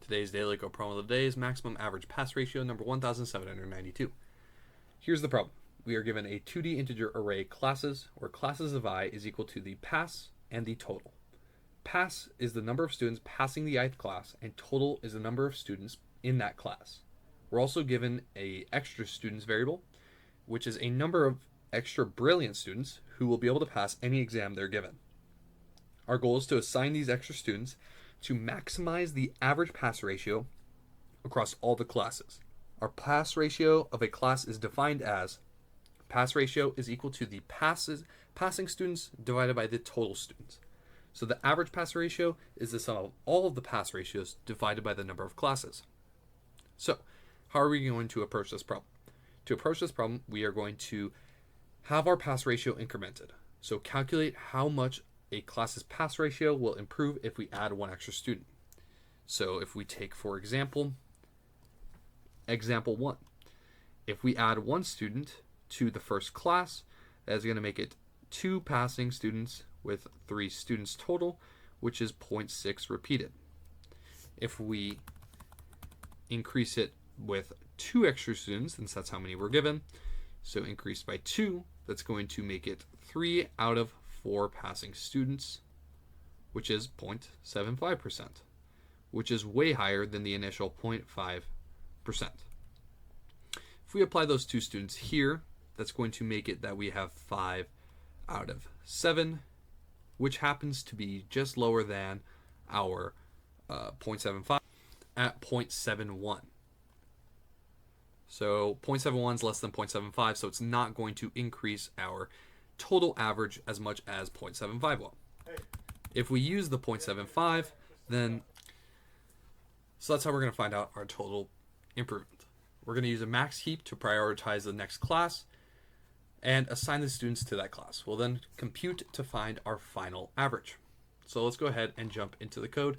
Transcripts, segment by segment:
Today's daily code problem of the day is maximum average pass ratio number 1792. Here's the problem. We are given a 2D integer array classes, where classes of I is equal to the pass and the total. Pass is the number of students passing the ith class, and total is the number of students in that class. We're also given a extra students variable, which is a number of extra brilliant students who will be able to pass any exam they're given. Our goal is to assign these extra students to maximize the average pass ratio across all the classes. Our pass ratio of a class is defined as pass ratio is equal to the passing students divided by the total students. So the average pass ratio is the sum of all of the pass ratios divided by the number of classes. So how are we going to approach this problem? To approach this problem, we are going to have our pass ratio incremented. So calculate how much a class's pass ratio will improve if we add one extra student. So if we take, for example 1, if we add one student to the first class, that is going to make it 2 passing students with 3 students total, which is 0.6 repeated. If we increase it with 2 extra students, since that's how many we're given, so increased by 2, that's going to make it 3 out of 4 passing students, which is 0.75%, which is way higher than the initial 0.5%. If we apply those 2 students here, that's going to make it that we have 5 out of 7, which happens to be just lower than our 0.75 at 0.71. So 0.71 is less than 0.75, so it's not going to increase our total average as much as 0.75 will. If we use the 0.75, then so that's how we're going to find out our total improvement. We're going to use a max heap to prioritize the next class and assign the students to that class. We'll then compute to find our final average. So let's go ahead and jump into the code.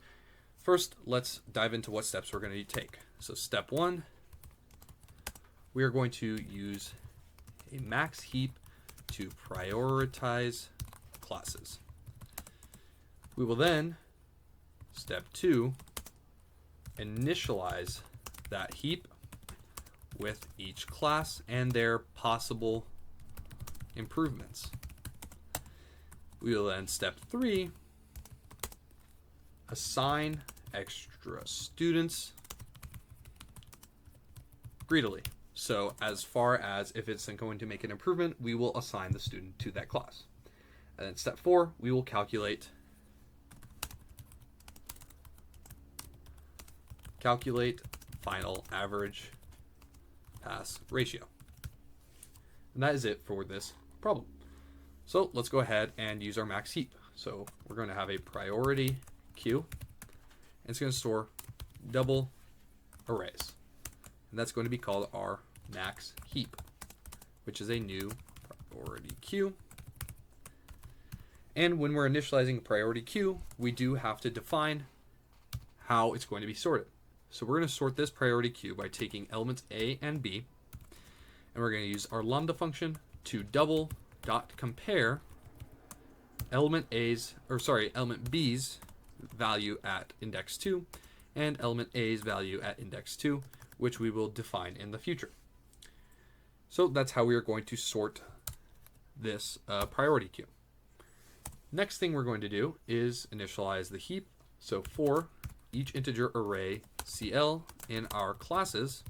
First, let's dive into what steps we're going to take. So step 1, we are going to use a max heap to prioritize classes. We will then, step 2, initialize that heap with each class and their possible improvements. We will then, step 3, assign extra students greedily. So as far as if it's going to make an improvement, we will assign the student to that class. And then step 4, we will calculate final average pass ratio. And that is it for this problem. So let's go ahead and use our max heap. So we're going to have a priority queue, and it's going to store double arrays. And that's going to be called our max heap, which is a new priority queue. And when we're initializing a priority queue, we do have to define how it's going to be sorted. So we're going to sort this priority queue by taking elements A and B, and we're going to use our lambda function to double dot compare element B's value at index 2 and element A's value at index 2, which we will define in the future. So that's how we are going to sort this priority queue. Next thing we're going to do is initialize the heap. So for each integer array CL in our classes,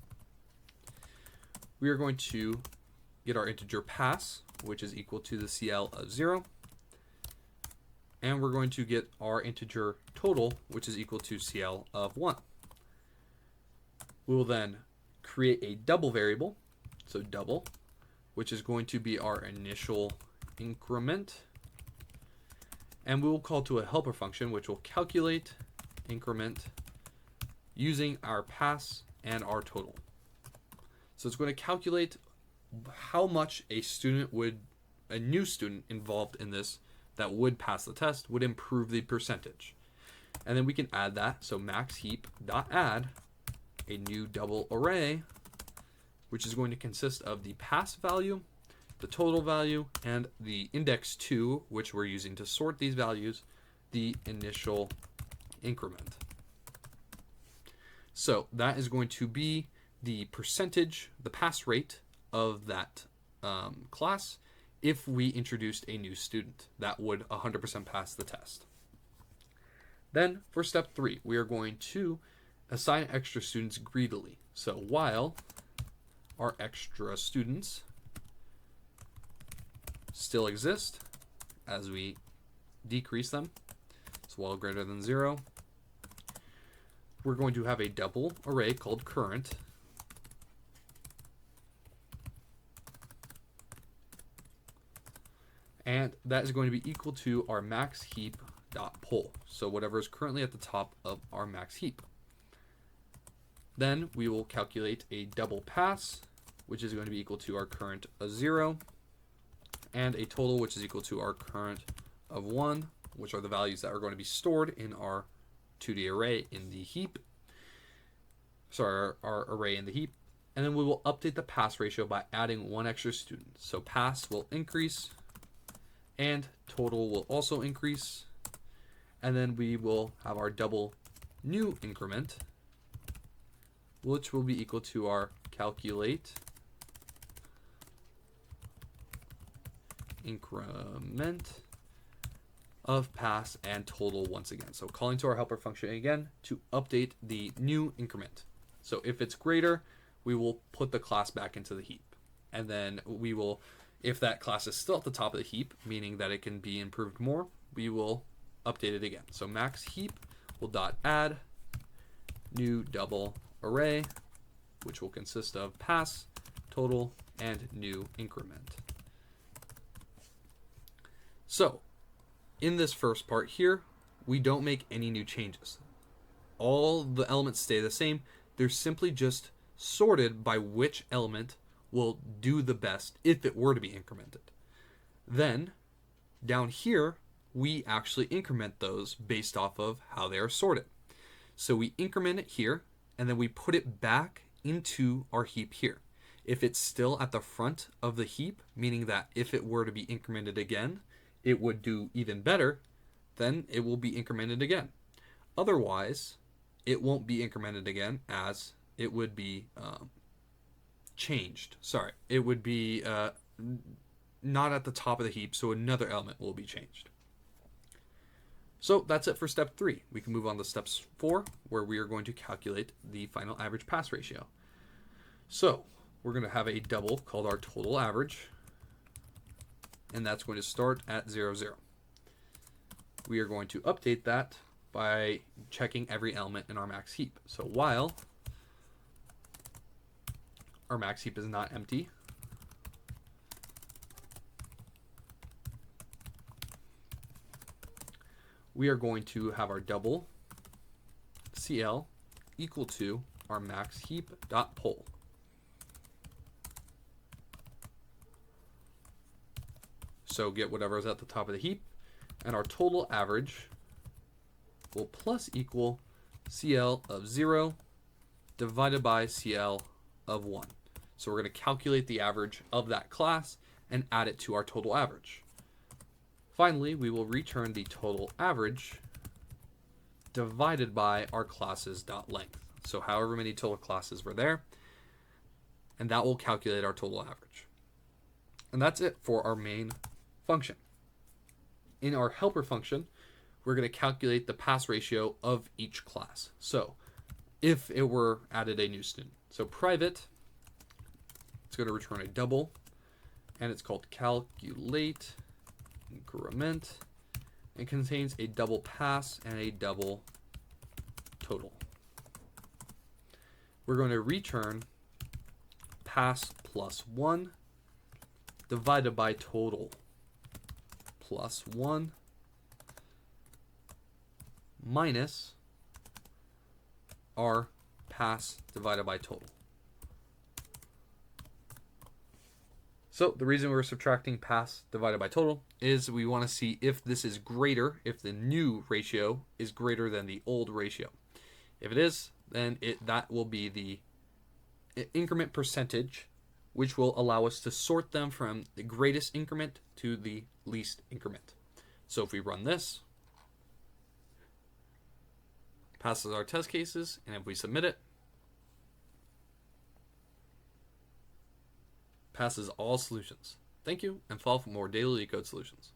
we are going to get our integer pass, which is equal to the CL of 0. And we're going to get our integer total, which is equal to CL of 1. We will then create a double variable, so double, which is going to be our initial increment. And we will call to a helper function, which will calculate increment using our pass and our total. So it's going to calculate how much a new student involved in this that would pass the test would improve the percentage. And then we can add that. So max heap dot add a new double array, which is going to consist of the pass value, the total value, and the index 2, which we're using to sort these values, the initial increment. So that is going to be the percentage, the pass rate of that class if we introduced a new student that would 100% pass the test. Then for step 3, we are going to assign extra students greedily. So while our extra students still exist as we decrease them, so while greater than 0, we're going to have a double array called current. And that is going to be equal to our max heap dot poll. So whatever is currently at the top of our max heap. Then we will calculate a double pass, which is going to be equal to our current of 0, and a total, which is equal to our current of 1, which are the values that are going to be stored in our 2D array in the heap. Sorry, our array in the heap. And then we will update the pass ratio by adding one extra student. So pass will increase, and total will also increase. And then we will have our double new increment, which will be equal to our calculate increment of pass and total once again. So calling to our helper function again to update the new increment. So if it's greater, we will put the class back into the heap. And then we will, if that class is still at the top of the heap, meaning that it can be improved more, we will update it again. So max heap will dot add new double array, which will consist of pass, total, and new increment. So in this first part here, we don't make any new changes. All the elements stay the same. They're simply just sorted by which element will do the best if it were to be incremented. Then down here, we actually increment those based off of how they are sorted. So we increment it here, and then we put it back into our heap here. If it's still at the front of the heap, meaning that if it were to be incremented again, it would do even better, then it will be incremented again. Otherwise, it won't be incremented again, as it would be changed. Sorry, it would be not at the top of the heap, so another element will be changed. So that's it for step 3. We can move on to step 4, where we are going to calculate the final average pass ratio. So we're going to have a double called our total average, and that's going to start at 0, 0. We are going to update that by checking every element in our max heap. So while our max heap is not empty, we are going to have our double CL equal to our max heap dot poll. So get whatever is at the top of the heap, and our total average will plus equal CL of 0 divided by CL of 1. So we're going to calculate the average of that class and add it to our total average. Finally, we will return the total average divided by our classes dot length. So however many total classes were there, and that will calculate our total average. And that's it for our main function. In our helper function, we're going to calculate the pass ratio of each class. So if it were added a new student. So private, it's going to return a double, and it's called calculate increment. It contains a double pass and a double total. We're going to return pass plus 1 divided by total plus 1 minus our pass divided by total. So the reason we're subtracting pass divided by total is we want to see if this is greater, if the new ratio is greater than the old ratio. If it is, then that will be the increment percentage, which will allow us to sort them from the greatest increment to the least increment. So if we run this, passes our test cases, and if we submit it, passes all solutions. Thank you, and follow for more daily LeetCode solutions.